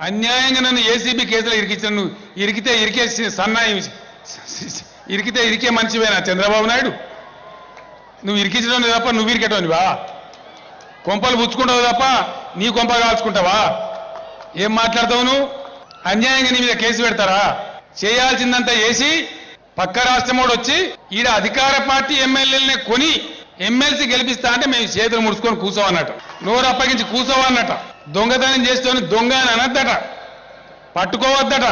అన్యాయంగా నన్ను ఏసీబీ కేసులో ఇరికించిన నువ్వు ఇరికితే ఇరికేసి సన్నాయి ఇరికితే ఇరికే మనిషివేనా చంద్రబాబు నాయుడు? నువ్వు ఇరికించడం తప్ప నువ్వు ఇరికేటోనివా? కొంపలు పుచ్చుకుంటావు తప్ప నీ కొంప కాల్చుకుంటావా? ఏం మాట్లాడతావు నువ్వు? అన్యాయంగా నీ మీద కేసు పెడతారా? చేయాల్సిందంతా చేసి పక్క రాష్ట్రమోడు వచ్చి ఈడ అధికార పార్టీ ఎమ్మెల్యేలనే కొని ఎమ్మెల్సీ గెలిపిస్తా అంటే మేము చేతులు ముడుచుకొని కూర్చోవన్నట, నోరు అప్పగించి కూర్చోవన్నట. దొంగతనం చేస్తేని దొంగ అని అనద్దట, పట్టుకోవద్దట.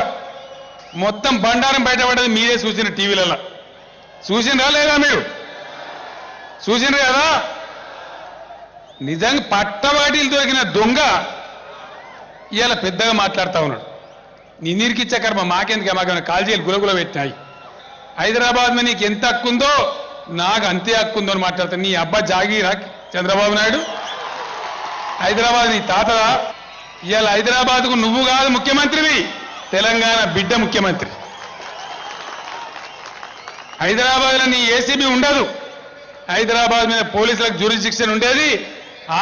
మొత్తం బండారం బయటపడేది మీరే చూసిన టీవీలలో. చూసినరా లేదా? మీరు చూసినారు కదా? నిజంగా పట్టవాటిలు దొరికిన దొంగ ఇవాళ పెద్దగా మాట్లాడుతూ ఉన్నాడు. నిన్నిరికిచ్చే కర్మ మాకెందుకు? మాకేమైనా కాల్జీలు గులగుల పెట్టినాయి. హైదరాబాద్ మీద నీకు ఎంత హక్కు ఉందో నాకు అంతే హక్కు ఉందో అని మాట్లాడతాను. నీ అబ్బా జాగీరా చంద్రబాబు నాయుడు? హైదరాబాద్ నీ తాతదా? ఇవాళ హైదరాబాద్కు నువ్వు కాదు ముఖ్యమంత్రివి, తెలంగాణ బిడ్డ ముఖ్యమంత్రి. హైదరాబాద్లో నీ ఏసీబీ ఉండదు. హైదరాబాద్ మీద పోలీసులకు జ్యూరిస్డిక్షన్ ఉండేది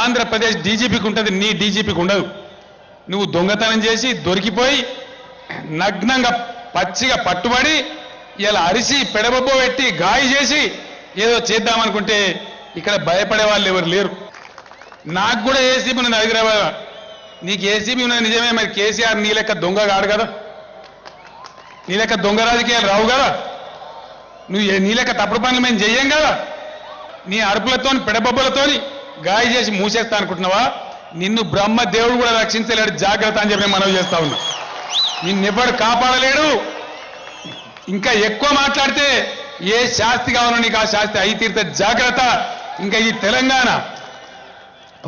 ఆంధ్రప్రదేశ్ డీజీపీకి ఉంటుంది, నీ డీజీపీకి ఉండదు. నువ్వు దొంగతనం చేసి దొరికిపోయి నగ్నంగా పచ్చిగా పట్టుబడి ఇలా అరిసి పెడబొబ్బో పెట్టి గాయ చేసి ఏదో చేద్దామనుకుంటే ఇక్కడ భయపడే వాళ్ళు ఎవరు లేరు. నాకు కూడా ఏసీబీ ఉన్నది హైదరాబాద్. నీకు ఏసీబీ ఉన్నది నిజమే, మరి కేసీఆర్ నీ లెక్క దొంగ కాడు కదా, నీ లెక్క దొంగ రాజకీయాలు రావు కదా, నువ్వు నీ లెక్క తప్పుడు పనులు మేము చెయ్యం కదా. నీ అరుపులతోని పెడబొబ్బలతోని గాయ చేసి మూసేస్తా అనుకుంటున్నావా? నిన్ను బ్రహ్మ దేవుడు కూడా రక్షించలేడు, జాగ్రత్త అని చెప్పి మనవి చేస్తా ఉన్నా. నిన్నెవ్వడు కాపాడలేడు. ఇంకా ఎక్కువ మాట్లాడితే ఏ శాస్తి కావాలో నీకు ఆ శాస్తి అయి తీరితే జాగ్రత్త. ఇంకా ఈ తెలంగాణ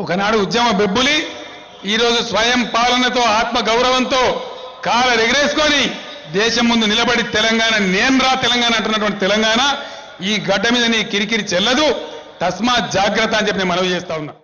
ఒకనాడు ఉద్యమ బెబ్బులి, ఈరోజు స్వయం పాలనతో ఆత్మ గౌరవంతో కాలు ఎగరేసుకొని దేశం ముందు నిలబడి తెలంగాణ నేను రా తెలంగాణ అంటున్నటువంటి తెలంగాణ ఈ గడ్డ మీద నీ కిరికిరి చెల్లదు. తస్మాత్ జాగ్రత్త అని చెప్పి నేను మనవి చేస్తా ఉన్నా.